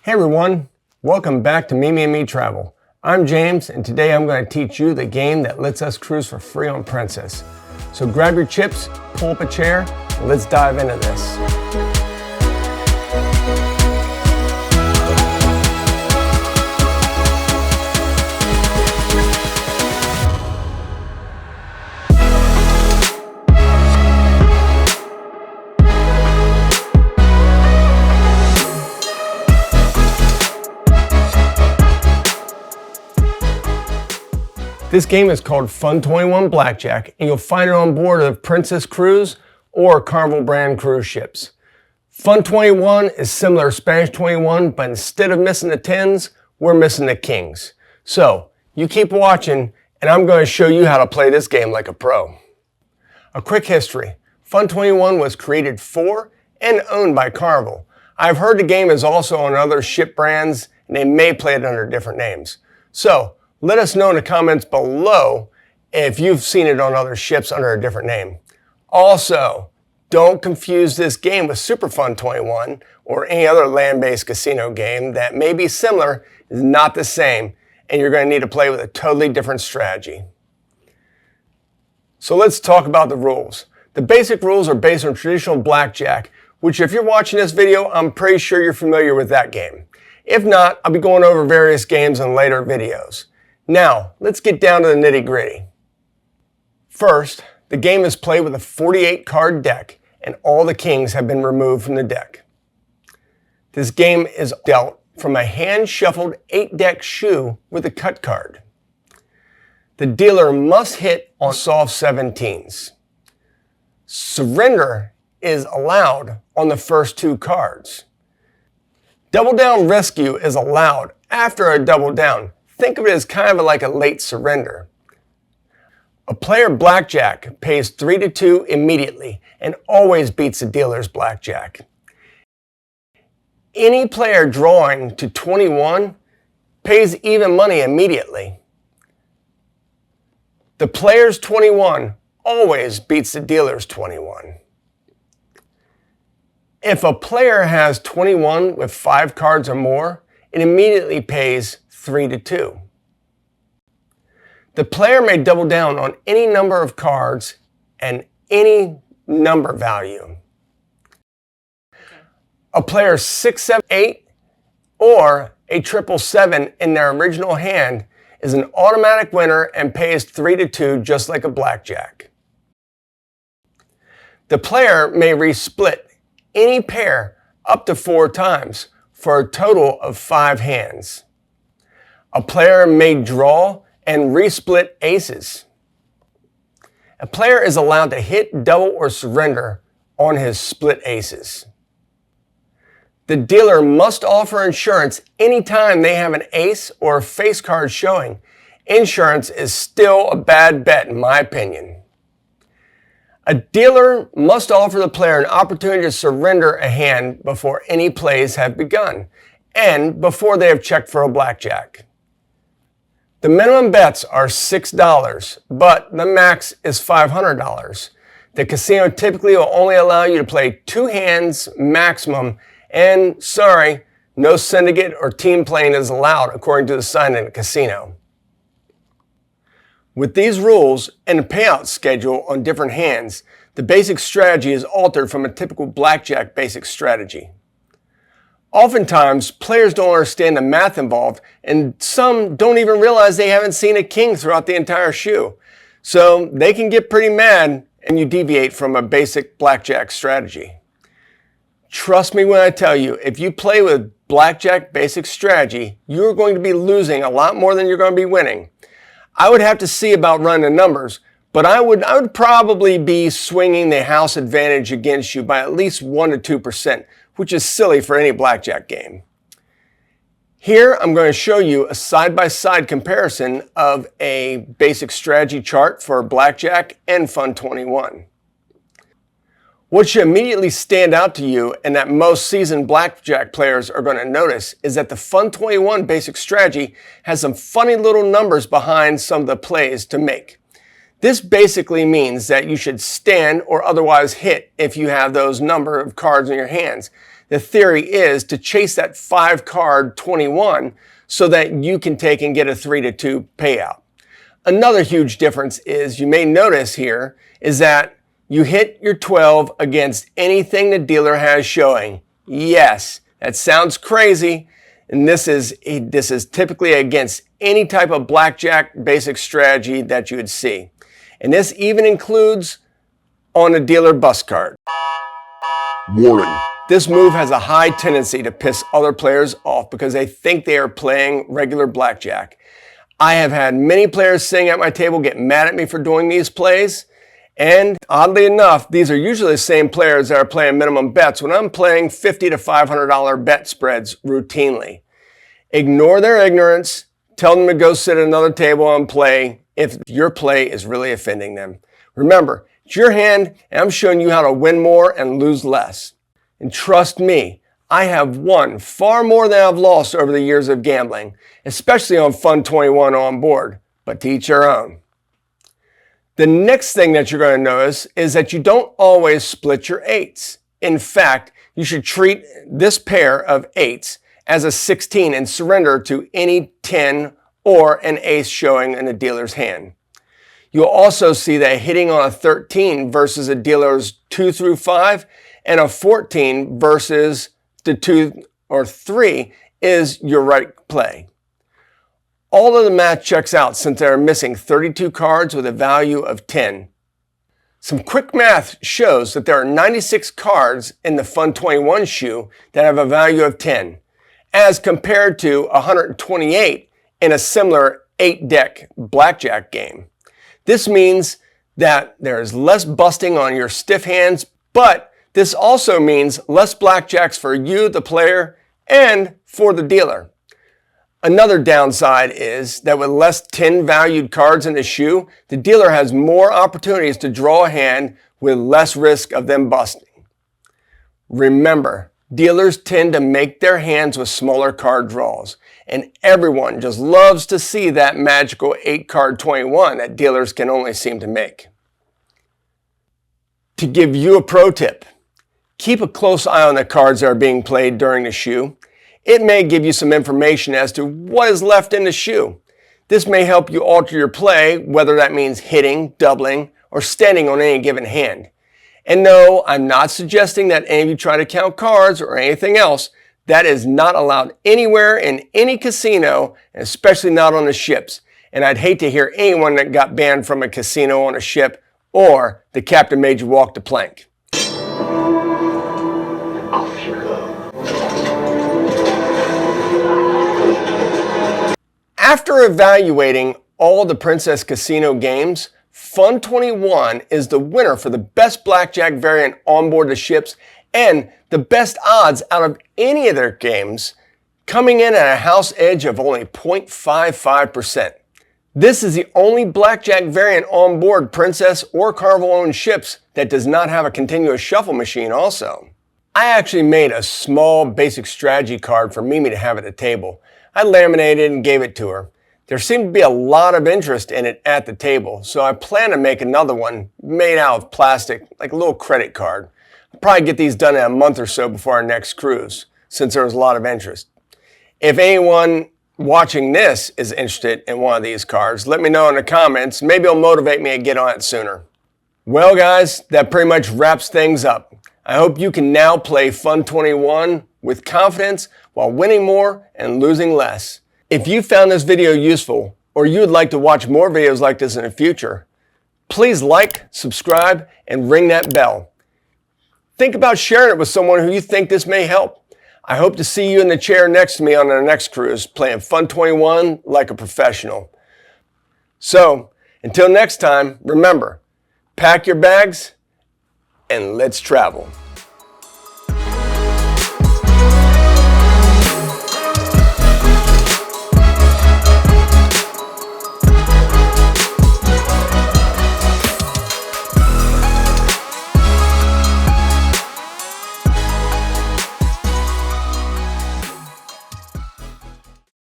Hey everyone, welcome back to Me Travel. I'm James, and today I'm going to teach you the game that lets us cruise for free on Princess. So grab your chips, pull up a chair, and let's dive into this. This game is called Fun 21 Blackjack, and you'll find it on board of Princess Cruise or Carnival brand cruise ships. Fun 21 is similar to Spanish 21, but instead of missing the 10s, we're missing the kings. So, you keep watching, and I'm going to show you how to play this game like a pro. A quick history. Fun 21 was created for and owned by Carnival. I've heard the game is also on other ship brands, and they may play it under different names. So, let us know in the comments below if you've seen it on other ships under a different name. Also, don't confuse this game with Super Fun 21 or any other land-based casino game that may be similar, is not the same, and you're going to need to play with a totally different strategy. So let's talk about the rules. The basic rules are based on traditional blackjack, which if you're watching this video, I'm pretty sure you're familiar with that game. If not, I'll be going over various games in later videos. Now, let's get down to the nitty-gritty. First, the game is played with a 48-card deck, and all the kings have been removed from the deck. This game is dealt from a hand-shuffled 8-deck shoe with a cut card. The dealer must hit on soft 17s. Surrender is allowed on the first 2 cards. Double down rescue is allowed after a double down. Think of it as kind of like a late surrender. A player blackjack pays 3-2 immediately and always beats the dealer's blackjack. Any player drawing to 21 pays even money immediately. The player's 21 always beats the dealer's 21. If a player has 21 with 5 cards or more, it immediately pays 3-2. The player may double down on any number of cards and any number value. A player's 6, 7, 8 or a 777 in their original hand is an automatic winner and pays 3-2 just like a blackjack. The player may resplit any pair up to 4 times for a total of 5 hands. A player may draw and resplit aces. A player is allowed to hit, double, or surrender on his split aces. The dealer must offer insurance anytime they have an ace or a face card showing. Insurance is still a bad bet in my opinion. A dealer must offer the player an opportunity to surrender a hand before any plays have begun and before they have checked for a blackjack. The minimum bets are $6, but the max is $500. The casino typically will only allow you to play 2 hands maximum, and sorry, no syndicate or team playing is allowed according to the sign in the casino. With these rules and the payout schedule on different hands, the basic strategy is altered from a typical blackjack basic strategy. Oftentimes, players don't understand the math involved, and some don't even realize they haven't seen a king throughout the entire shoe. So they can get pretty mad and you deviate from a basic blackjack strategy. Trust me when I tell you, if you play with blackjack basic strategy, you're going to be losing a lot more than you're going to be winning. I would have to see about running the numbers, but I would probably be swinging the house advantage against you by at least 1 to 2%. Which is silly for any blackjack game. Here I'm going to show you a side-by-side comparison of a basic strategy chart for blackjack and Fun 21. What should immediately stand out to you and that most seasoned blackjack players are going to notice is that the Fun 21 basic strategy has some funny little numbers behind some of the plays to make. This basically means that you should stand or otherwise hit if you have those number of cards in your hands. the theory is to chase that 5 card 21 so that you can take and get a 3-2 payout. Another huge difference is, you may notice here, is that you hit your 12 against anything the dealer has showing. Yes, that sounds crazy, and this is typically against any type of blackjack basic strategy that you would see. And this even includes on a dealer bust card. Warning. This move has a high tendency to piss other players off because they think they are playing regular blackjack. I have had many players sitting at my table get mad at me for doing these plays, and oddly enough, these are usually the same players that are playing minimum bets when I'm playing $50 to $500 bet spreads routinely. Ignore their ignorance, tell them to go sit at another table and play if your play is really offending them. Remember, it's your hand, and I'm showing you how to win more and lose less. And trust me, I have won far more than I've lost over the years of gambling, especially on Fun 21 on board, but to each their own. The next thing that you're going to notice is that you don't always split your 8s. In fact, you should treat this pair of 8s as a 16 and surrender to any 10 or an ace showing in a dealer's hand. You'll also see that hitting on a 13 versus a dealer's 2 through 5 and a 14 versus the 2 or 3 is your right play. All of the math checks out since they are missing 32 cards with a value of 10. Some quick math shows that there are 96 cards in the Fun 21 shoe that have a value of 10, as compared to 128 in a similar 8-deck blackjack game. This means that there is less busting on your stiff hands, but this also means less blackjacks for you, the player, and for the dealer. Another downside is that with less 10 valued cards in the shoe, the dealer has more opportunities to draw a hand with less risk of them busting. Remember, dealers tend to make their hands with smaller card draws, and everyone just loves to see that magical 8 card 21 that dealers can only seem to make. To give you a pro tip, keep a close eye on the cards that are being played during the shoe. It may give you some information as to what is left in the shoe. This may help you alter your play, whether that means hitting, doubling, or standing on any given hand. And no, I'm not suggesting that any of you try to count cards or anything else. That is not allowed anywhere in any casino, and especially not on the ships. And I'd hate to hear anyone that got banned from a casino on a ship or the captain made you walk the plank. Off you go. After evaluating all the Princess Casino games, Fun 21 is the winner for the best blackjack variant on board the ships and the best odds out of any of their games, coming in at a house edge of only 0.55%. This is the only blackjack variant on board Princess or Carnival owned ships that does not have a continuous shuffle machine also. I actually made a small basic strategy card for Mimi to have at the table. I laminated and gave it to her. There seemed to be a lot of interest in it at the table, so I plan to make another one made out of plastic, like a little credit card. I'll probably get these done in a month or so before our next cruise, since there was a lot of interest. If anyone watching this is interested in one of these cards, let me know in the comments. Maybe it'll motivate me to get on it sooner. Well guys, that pretty much wraps things up. I hope you can now play Fun 21 with confidence while winning more and losing less. If you found this video useful, or you would like to watch more videos like this in the future, please like, subscribe, and ring that bell. Think about sharing it with someone who you think this may help. I hope to see you in the chair next to me on our next cruise, playing Fun 21 like a professional. So, until next time, remember, pack your bags and let's travel.